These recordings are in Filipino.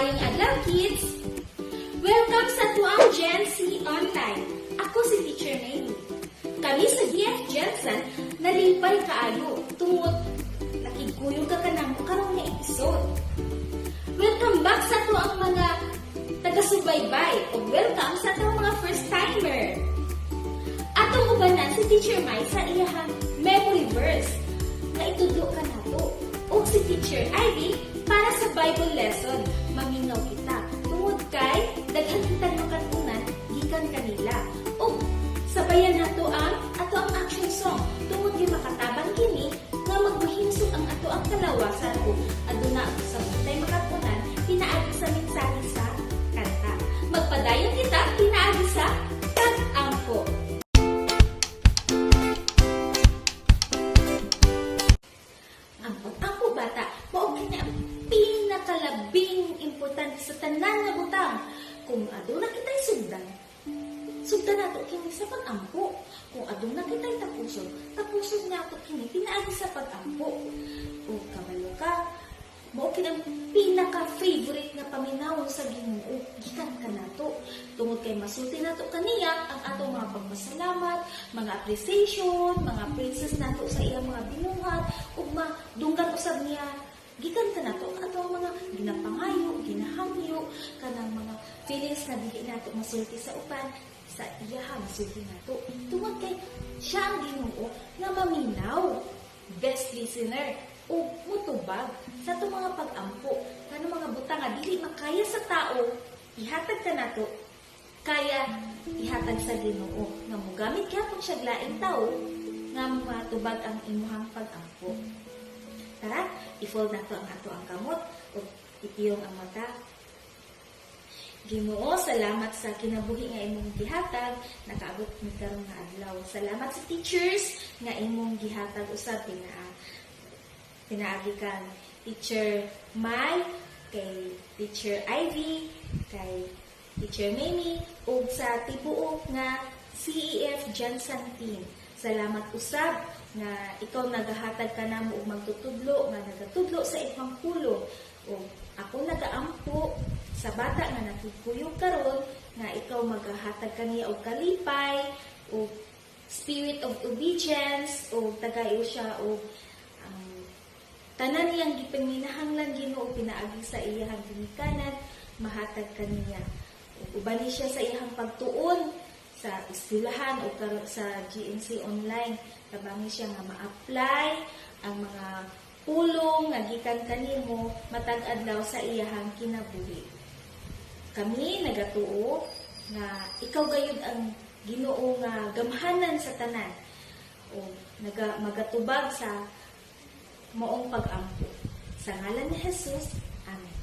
Maayong adlaw, kids! Welcome sa tuang Gen Z Online. Ako si Teacher Maymi. Kami sa GF Jensen nalipay kaayo tungod nakiguyo ka kanang karong nga episode. Welcome back sa tuang mga taga-subaybay o welcome sa tuang mga first-timer. Atong ubanan si Teacher May sa iyahang memory verse na itudlo ka nato. O si Teacher Ivy para sa Bible lesson, maminaw kita. Tungod kay, daghan kita makatunan, gikan kanila. O, sabayan nato ang ato ang action song. Tungod kay makatabang kini, nga magmahinsog ang ato ang kalawasan o aduna sa matay makatunan, pinaagi sa mensahe sa kanta. Magpadayon kita, pinaagi sa pag-ampo. Ang pag-ampo bata, mao kini ang pinakalabing importante sa tanan nga butang. Kung aduna kitay sugdan nato kini sa pag-ampo. Kung aduna kitay tapuson nato kini pinaagi sa pag-ampo. O kabalo ka, mao kini ang pinaka-favorite nga paminawon sa Ginoo gikan kanato. Tungod kay masulti nato kaniya ang atong mga pagpasalamat, mga appreciation, mga praises nato sa iyang mga binuhat ug madunggan usab niya gikan kanato atong mga ginapangayo, ginahangyo kanang mga feelings na dili nato masulti sa upan sa iyaha masulti nato. Tungod kay siya ang Ginoo nga maminaw, best listener o mutubag sa itong mga pag-ampo kanang mga butang nga dili makaya sa tao ihatag ka nato kaya ihatag sa Ginoo nga mogamit gyapon siya laing tao nga matubag ang imuhang pag-ampo. Tara, i-fold nato ang ato ang kamot o itiyong ang mata. Ginoo, salamat sa kinabuhi nga imong gihatag, nakaabot mi karon nga adlaw. Salamat sa teachers nga imong gihatag usab pinaagi kan Teacher May, kay Teacher Ivy, kay Teacher Mimi, ug sa tibuok nga CEF Jensen team. Salamat usab nga ikaw nagahatag ka namo og magtutudlo nga nagatudlo sa imong pulong. O ako nagaampo sa bata nga nakikuyog karon nga ikaw maghahatag kaniya og kalipay o spirit of obedience o tagayo siya og tanan niyang gipanginahanglan Ginoo pinaagi sa iyang ginikanan mahatag kaniya. Uban ni siya sa iyang pagtuon sa eskwelahan o sa GNC online kabangi siya nga ma-apply ang mga pulong nga gikan kanimo matag adlaw sa iyang kinabuhi. Kami nagatuo nga ikaw gayud ang Ginoo nga gamhanan sa tanan o magatubag sa moong pag-ampo. Sa ngalan ni Jesus, Amen.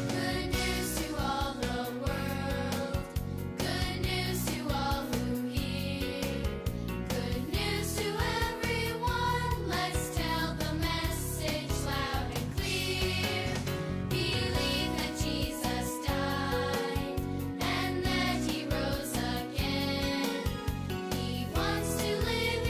Good news to all the world. Good news to all who hear. Good news to everyone. Let's tell the message loud and clear. Believe that Jesus died and that He rose again. He wants to live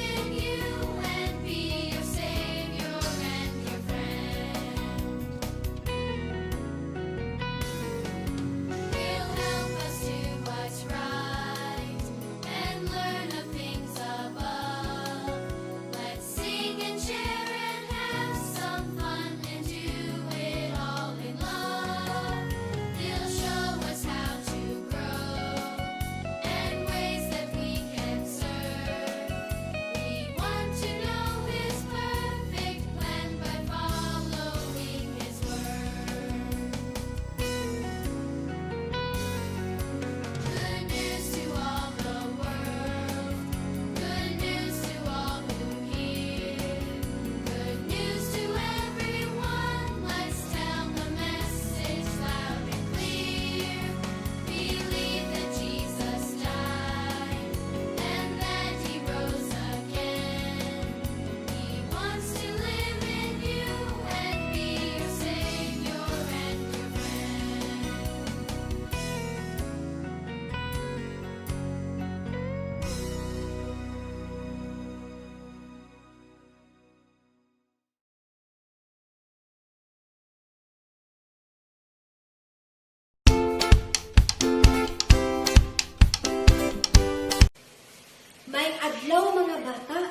adlaw mga bata.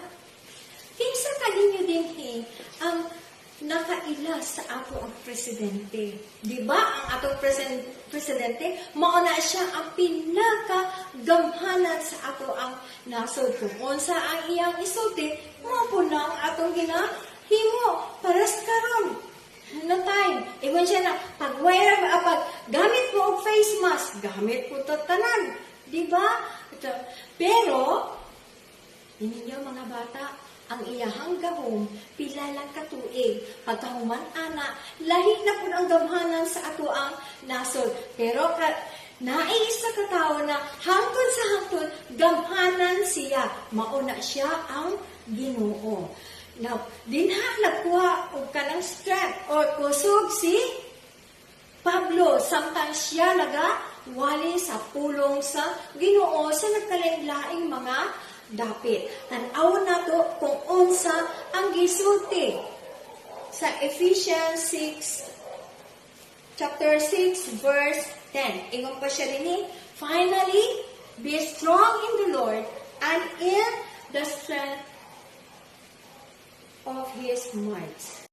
Kinsa kaninyo din ang nakaila sa ato ang presidente. Di ba ang atong presidente, mauna siya ang pinakagamhanan sa ato ang nasod. Kung unsa ang iyang isulti, mao po na ang atong ginahimo para sa karon. No time. Ingon siya na, pag gamit mo og face mask, gamit po to tanan. Di ba? Pero, ninyo mga bata, ang iyahang gahom, pila lang katuig. Pagkahuman ana, lahi na po ang gamhanan sa ato ang nasod. Pero, naisa ka tao na hangtod sa hangtod, gamhanan siya. Mauna siya ang Ginoo. Now, dinha nagkuha og kanang strength or kusog si Pablo samtang siya wali sa pulong sa Ginoo sa nagkalain-laing mga dapit. Tan-aw na to kung unsa ang gisulti sa Ephesians 6 chapter 6 verse 10. Ingon pa siya din, finally, be strong in the Lord and in the strength of His might.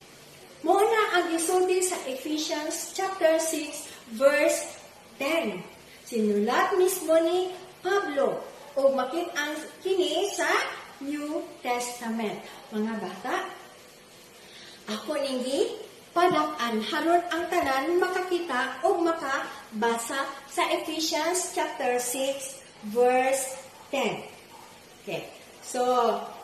Muna ang gisulti sa Ephesians chapter 6 verse 10. Sinulat mismo ni Pablo o makit ang kini sa New Testament. Mga bata, ako ningi padak-an haron ang tanan makakita o makabasa sa Ephesians chapter 6 verse 10. Okay. So,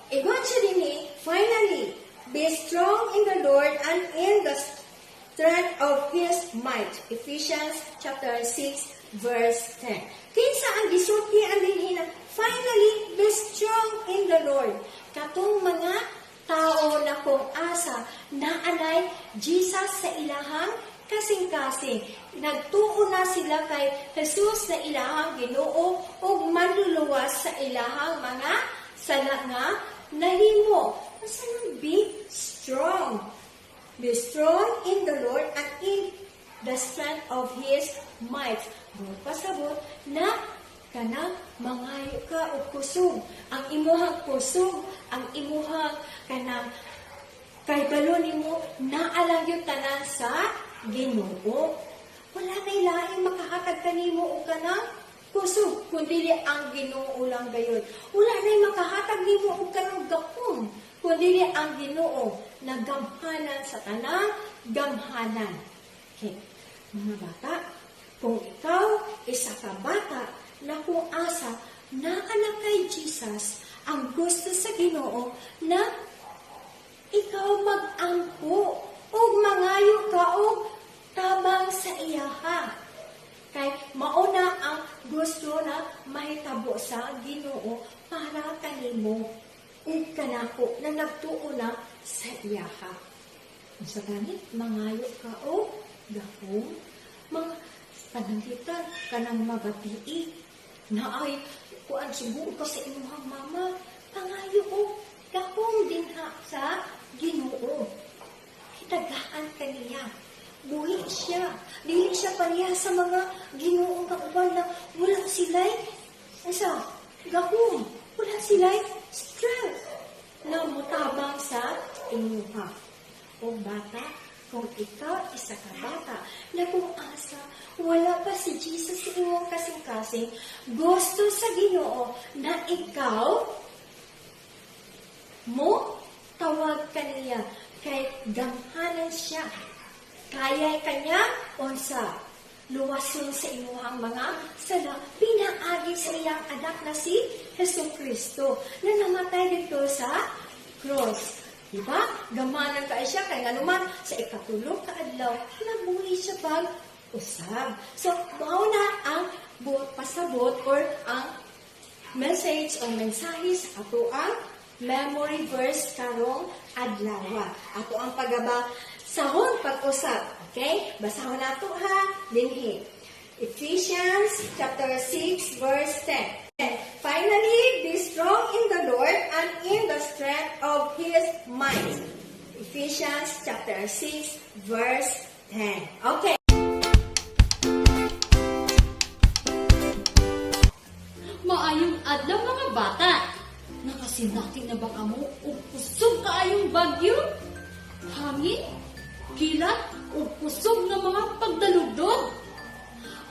iwan siya din finally, be strong in the Lord and in the strength of His might. Ephesians chapter 6 verse 10. Kinsa ang gisulti ang dinhi na finally, be strong in the Lord. Katong mga tao na kung asa na anay Jesus sa ilahang kasing-kasing. Nagtuo na sila kay Jesus na ilahang Ginoo ug manluluwas sa ilahang mga sala nga nahimo. Masanang be strong. Be strong in the Lord and in the strength of His might. Pasabot na kanang mangayo ka o kusog. Ang imuhang kusog, ang imuhang kanang kay balon nimo naalang yung tanan sa Ginoo. Wala nay laing makahatag kanimo o kanang kusog, kundi ang Ginoo lang gayon. Wala nay makahatag nimo og kanang gapon, kundi ang Ginoo na gamhanan sa tanang gamhanan. Okay. Mga bata, kung ikaw isa ka bata na kung asa na anak kay Jesus, ang gusto sa Ginoo na ikaw mag-ampo o mangayo ka o tabang sa iyaha. Kay mauna ang gusto na mahitabo sa Ginoo para kanimo ug kanako na nagtuo na sa iyaha. Sa ganit, mangayo ka o gahom, mga panangitan kanang magatii na ay kuan siguro ka sa inyong mama, pangayo o gahom din ha sa Ginoo. Kitagaan kaniya. Buhi siya. Dili siya paniya sa mga Ginoo nga uban na wala sila'y gahom. Wala sila'y strength na mutabang sa inyuha. O bata, kung ikaw isa ka bata na kung asa, wala pa si Jesus sa inyong kasing-kasing, gusto sa Ginoo na ikaw mo tawag kaniya kay gamhanan siya. Kaya kanya unsa luwason sa imuhang mga sala pinaagi sa iyang anak na si Jesucristo na namatay dito sa cross. Diba? Gamanan ka siya kay nganuman sa ikatulong kaadlaw nabuhi siya pag usab. So, mao na ang pasabot or ang message o mensahe sa ato ang memory verse karong adlaw. Ato ang sahon pag-usap. Okay? Basahon nato ha. Dinhi. Ephesians chapter 6 verse 10. Finally, be strong in the Lord and in the strength of His might. Ephesians chapter 6 verse 10. Okay. Maayong adlaw mga bata. Nakasinati na ba kamo ug kusog kaayong bagyo? Hangin, kilat, ug kusog nga mga pagdalugdog.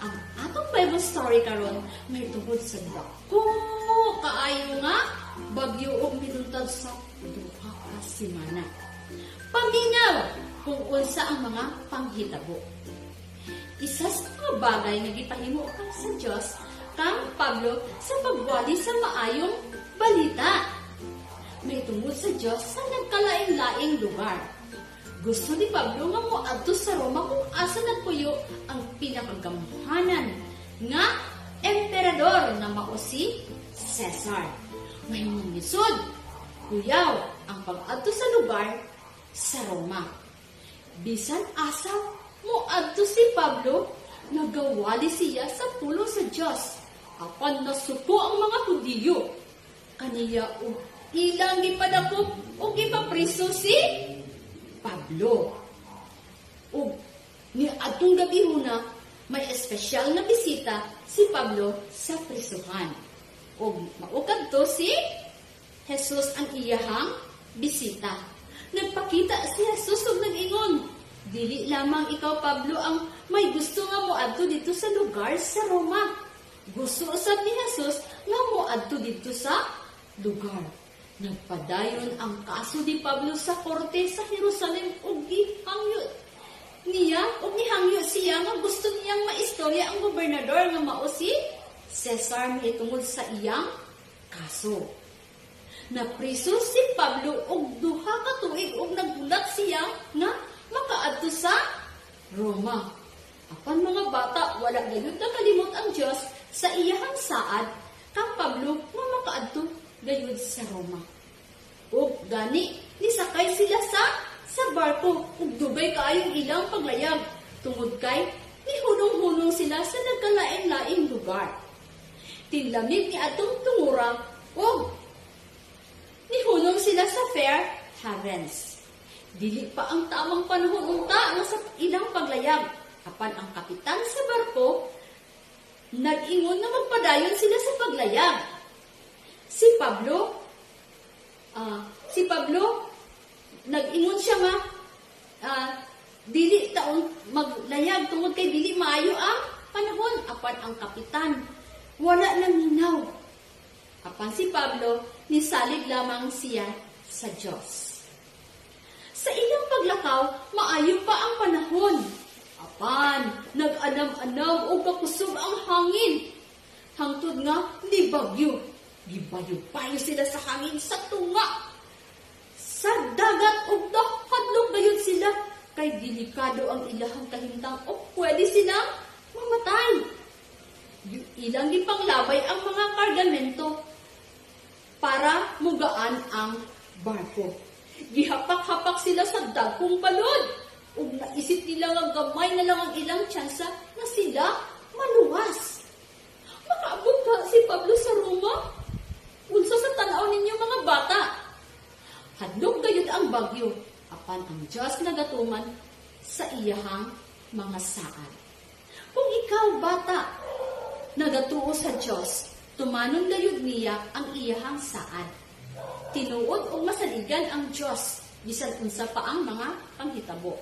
Ang atong Bible story karon may tungod sa dako kaayo nga bagyo ug miluntad sa duha ka semana. Paminaw kung unsa ang mga panghitabo. Isa sa mga bagay nga gipahimo kang sa Dios kang Pablo sa pagwali sa maayong balita. May tungod sa Dios sa nagkalain-laing lugar. Gusto ni Pablo nga moadto sa Roma kung asa nagpuyo ang pinakagamhanan nga emperador na mao si Cesar. May munisod, kuyaw ang pag-adto sa lugar sa Roma. Bisan asa moadto si Pablo, nagawali siya sa pulong sa Dios. Apan nasuko ang mga Hudiyo. Kaniya og ilang gipadakop og ipapriso si Pablo. Ug ni atong gabi huna may espesyal na bisita si Pablo sa prisuhan. Ug maugad to si Jesus ang iyahang bisita. Nagpakita si Jesus ug nag-ingon, dili lamang ikaw Pablo ang may gusto nga moadto dito sa lugar sa Roma. Gusto usab ni Jesus nga moadto dito sa lugar. Nagpadayon ang kaso ni Pablo sa korte sa Jerusalem ug gihangyo niya ug nihangyo siya nga gusto niyang maistorya ang gobernador nga mao si Cesar mahitungod sa iyang kaso. Napriso si Pablo og duha ka tuig ug nagbulat siya nga makaadto sa Roma. Apan mga bata, wala gayud nakalimot ang Dios sa iyahang saad kang Pablo nga makaadto gayud sa Roma. Ug gani nisakay sila sa barko ug dugay kaayong ilang paglayag tungod kay nihunong-hunong sila sa nagkalain-laing lugar. Tinlamig ni atong tungura ug nihunong sila sa Fair Havens. Dili pa ang tamang panahon unta nga sa ilang paglayag. Apan ang kapitan sa barko nag-ingon na magpadayon sila sa paglayag. Si Pablo nag-ingon siya nga dili taon maglayag tungod kay dili maayo ang panahon. Apan ang kapitan wala nang ninaw. Apan si Pablo nisalig lamang siya sa Diyos. Sa ilang paglakaw, maayo pa ang panahon. Apan, nag-anam-anam o kakusog ang hangin. Hangtod nga, di bagyo. Gibayo-bayo sila sa hangin sa tunga. Sa dagat o hadlok gayon sila. Kay delikado ang ilahang kahimtang o pwede silang mamatay. Ilang ipanglabay ang mga kargamento para mugaan ang barko. Gihapak-hapak sila sa dagkong balod. Ug naisip nila nga gamay na lang ang ilang tsansa na sila maluwas. Makaabot ba si Pablo sa Roma? Unsa sa tanaw ninyo mga bata? Hadlok gayud ang bagyo. Apan ang Diyos nagatuman sa iyahang mga saad. Kung ikaw bata, nagatuo sa Diyos, tumanon gayud niya ang iyahang saad. Tinuod o masaligan ang Diyos, bisan unsa pa ang mga panghitabo.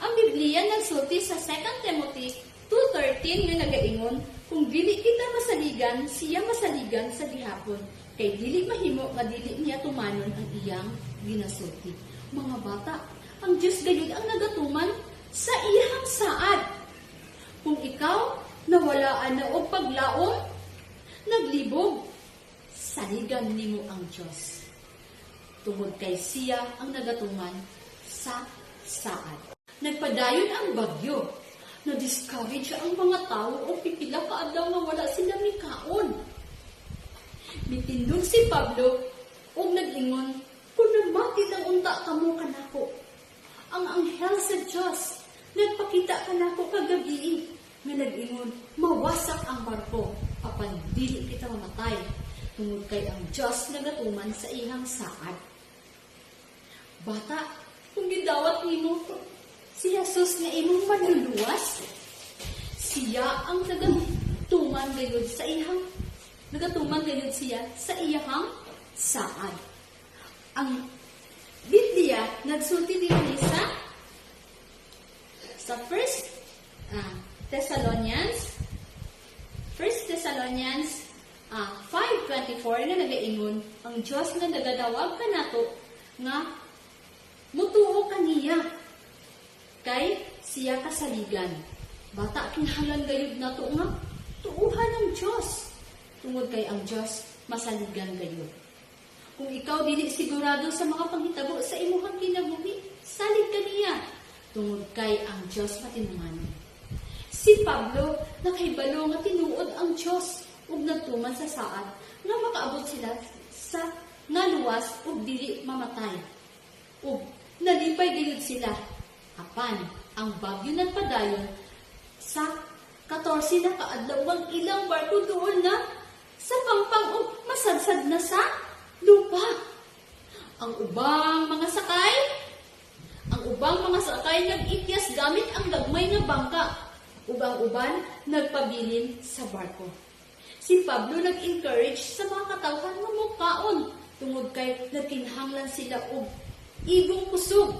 Ang Biblia nagsulti sa 2 Timothy 2:13 nga nagaingon, kung dili kita masaligan, siya masaligan sa gihapon. Kay dili mahimo nga dili niya tumanon ang iyang ginasulti. Mga bata, ang Diyos gayud ang nagatuman sa iyang saad. Kung ikaw nawalaan na og paglaom, naglibog, saligan nimo ang Diyos. Tungod kay siya ang nagatuman sa saad. Nagpadayon ang bagyo. Na-discourage ang mga tao o pipila ka adlaw nga wala sila mikaon. Mitindog si Pablo o nag-ingon, kung nagmati lang unta kamo kanako. Ang anghel sa Diyos, nagpakita kanako kagabi nga nag-ingon, mawasak ang barko, apan dili kita mamatay. Tungod kay ang Diyos nagatuman sa ihang saad. Bata, kung gidawat nimo si Jesus nga imong manluluwas, siya ang nagatuman gayud sa ihang nagatuman gayud siya sa iyang saad. Ang Biblia nagsulti din sa Thessalonians 5:24 nga nagaingon, ang Dios nga nagadawag kanato nga mutuo kaniya kay siya kasaligan. Bata kinahanglan gayud nato nga tuuhan ang Dios. Tungod kay ang Dios masaligan gayud. Kung ikaw dili sigurado sa mga panghitabo sa imong kinabuhi, salig kaniya. Tungod kay ang Dios matinumanon. Si Pablo nakahibalo nga tinuod ang Dios ug nagtuman sa saad nga makaabot sila sa naluwas ug dili mamatay. Ug nalipay gayud sila. Apan ang bagyo nagpadayon sa 14 na kaadlaw ang ilang barko doon na sa pangpang ug masadsad na sa lupa. Ang ubang mga sakay nag-ikyas gamit ang gagmay nga bangka ug ang uban nagpabilin sa barko. Si Pablo nag-encourage sa mga katawhan nga mukaon tungod kay nagkinahanglan sila og igong kusog.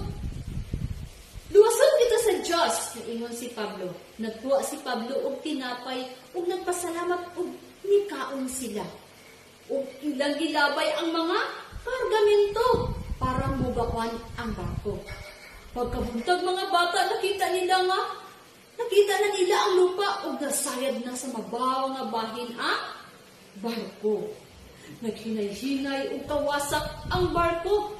Luwason kita sa Diyos, ingon si Pablo. Nagtuwa si Pablo og tinapay ug nagpasalamat ug nikaon sila. Ug ilang gilabay ang mga kargamento para mugakwan ang barko. Pagkabuntag mga bata, nakita na nila ang lupa ug nasayad na sa mabaw nga bahin ang barko. Naghinay-hinay ug kawasak ang barko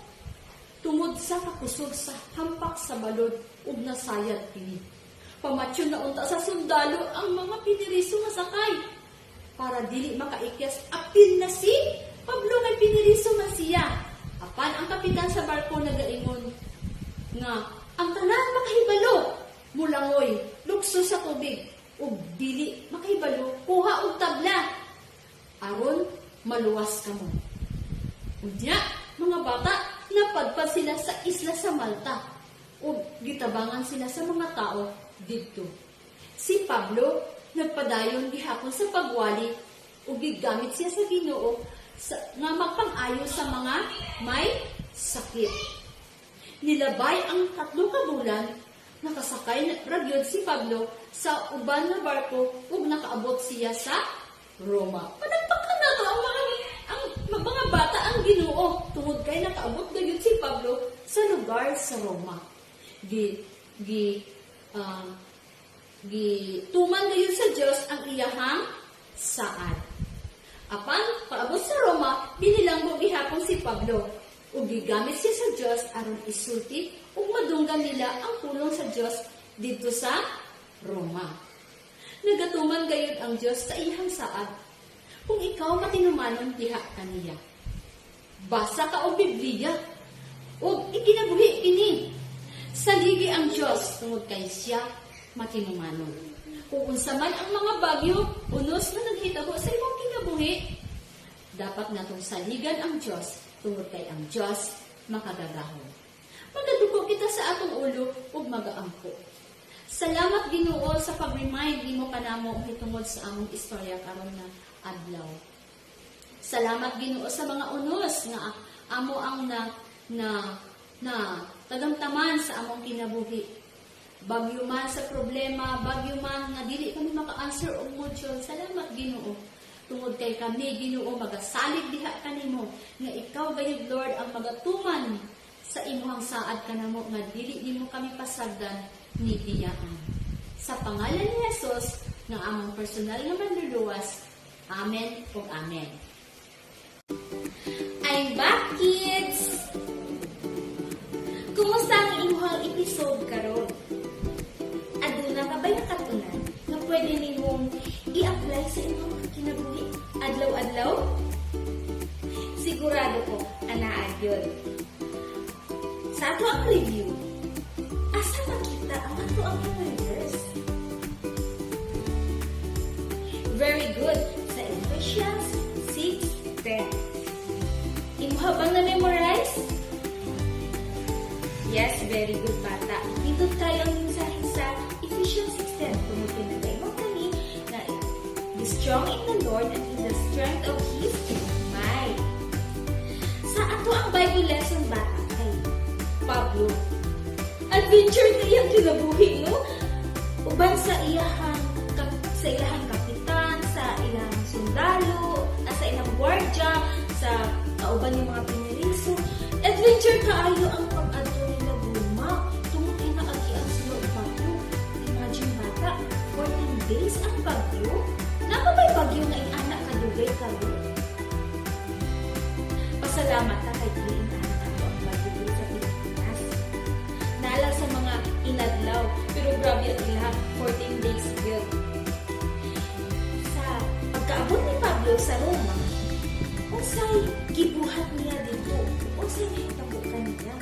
tungod sa kakusog sa hampak sa balod ug nasayad kini. Pamatyo na unta sa sundalo ang mga piniriso nga sakay para dili makaikyas apil na si Pablo kay piniriso man siya. Apan ang kapitan sa barko nagaingon nga ang tanan makahibalo mulangoy lukso sa tubig ug dili makahibalo kuha og tabla aron maluwas kamo. Unya mga bata, napadpad sila sa isla sa Malta ug gitabangan sila sa mga tao didto. Si Pablo nagpadayon gihapon sa pagwali ug gigamit siya sa Ginoo nga magpang-ayo sa mga may sakit. Nilabay ang 3 ka bulan, nakasakay na ragyod si Pablo sa uban nga barko ug nakaabot siya sa Roma. Padagpakan na to ang mga bata ang Ginoo tungod kay nakaabot gayud si Pablo sa lugar sa Roma. Tuman gayud sa Dios ang iyahang saad. Apan paabot sa Roma, binilanggo gihapon si Pablo ug gigamit siya sa Dios aron isulti ug madunggan nila ang pulong sa Dios didto sa Roma. Nagatuman gayud ang Dios sa iyang saad. Kung ikaw matinumanon diha kaniya. Basa ka og Biblia ug ikinabuhi kini. Saligi ang Dios tungod kay siya matinumanon. Kung unsa man ang mga bagyo unos na naghitabo sa imong kinabuhi, dapat natong saligan ang Dios tungod kay ang Dios makagagahom. Magaduko kita sa atong ulo ug magaangko. Salamat Ginoo sa pag-remind nimo kanamo hitungod sa among istorya karon na adlaw. Salamat Ginoo sa mga unos nga amo ang na tagamtaman sa among kinabuhi. Bagyo man sa problema, bagyo man nga dili kami maka-answer og module. Salamat Ginoo. Tungod kay kami Ginoo magasalig diha kanimo nga ikaw gayud Lord ang magatuman sa imong saad kanamo nga dili nimo kami pasagdan ni biyaan. Sa pangalan ni Jesus nga among personal nga manluluwas. Amen ug amen. I'm back, kids! Kumusta ang inyong episode karon? Aduna pa ba yung katunan na pwede nimong i-apply sa inyong kinabuhi adlaw-adlaw? Sigurado ko, anaan yun. Sa ato ang review, asa makita ang ato ang mga verse? Very good! Sa Ephesians 6:10. Imuha bang na-memorize? Yes, very good bata. Dito tayo ang mensahe sa Ephesians 6:10. Kung pinagay mo kami na be strong in the Lord and in the strength of His might. adventure na iyang kinabuhi, no? Uban sa iyahang kapitan, sa ilang sundalo, sa ilang gwardya, sa kauban yung mga piniriso. Adventure kaayo ang pag-adto nila Guma. Tungod kay naagian sila og bagyo. Imagine bata, 14 days ang bagyo. Napabay bagyo nga anak kadugay kayo. Pasalamat na kay Green anak ato ang bagyo dito sa Pilipinas. Naala sa mga inadlaw, pero grabe ang ilang 14 days yun. Sa pagkaabot ni Pablo sa Roma, unsay gibuhat niya dito? Unsay nahitabukan niya?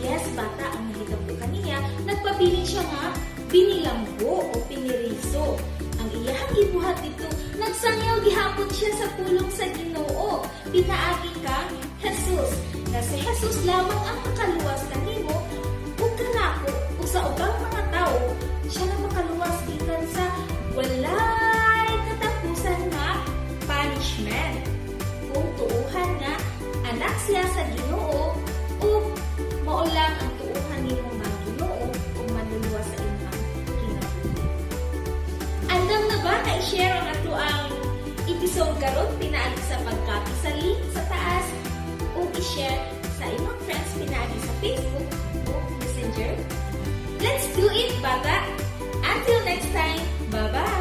Yes, bata ang nahitabukan niya. Nagpabilin siya nga binilanggo o piniriso. Ang iyahang gibuhat dito, nagsangyaw gihapon siya sa pulong sa Ginoo. Pinaagi ka, Jesus. Na si Jesus lamang ang makaluwas kanimo ug kanako ug sa ubang mga tao, siya na makaluwas gikan sa walay katapusan nga punishment. Kung tuuhan nga anak siya sa Ginoo ug mao lang ang tuuhan nimo nga Ginoo ug manuluwas sa imong kinabuhi. Andam na ba na i-share ang ato ang episode karon pinaagi sa pagcopy sa link sa taas o i-share sa imong friends pinaagi sa Facebook o Messenger? Let's do it, bata! Until next time, bye-bye!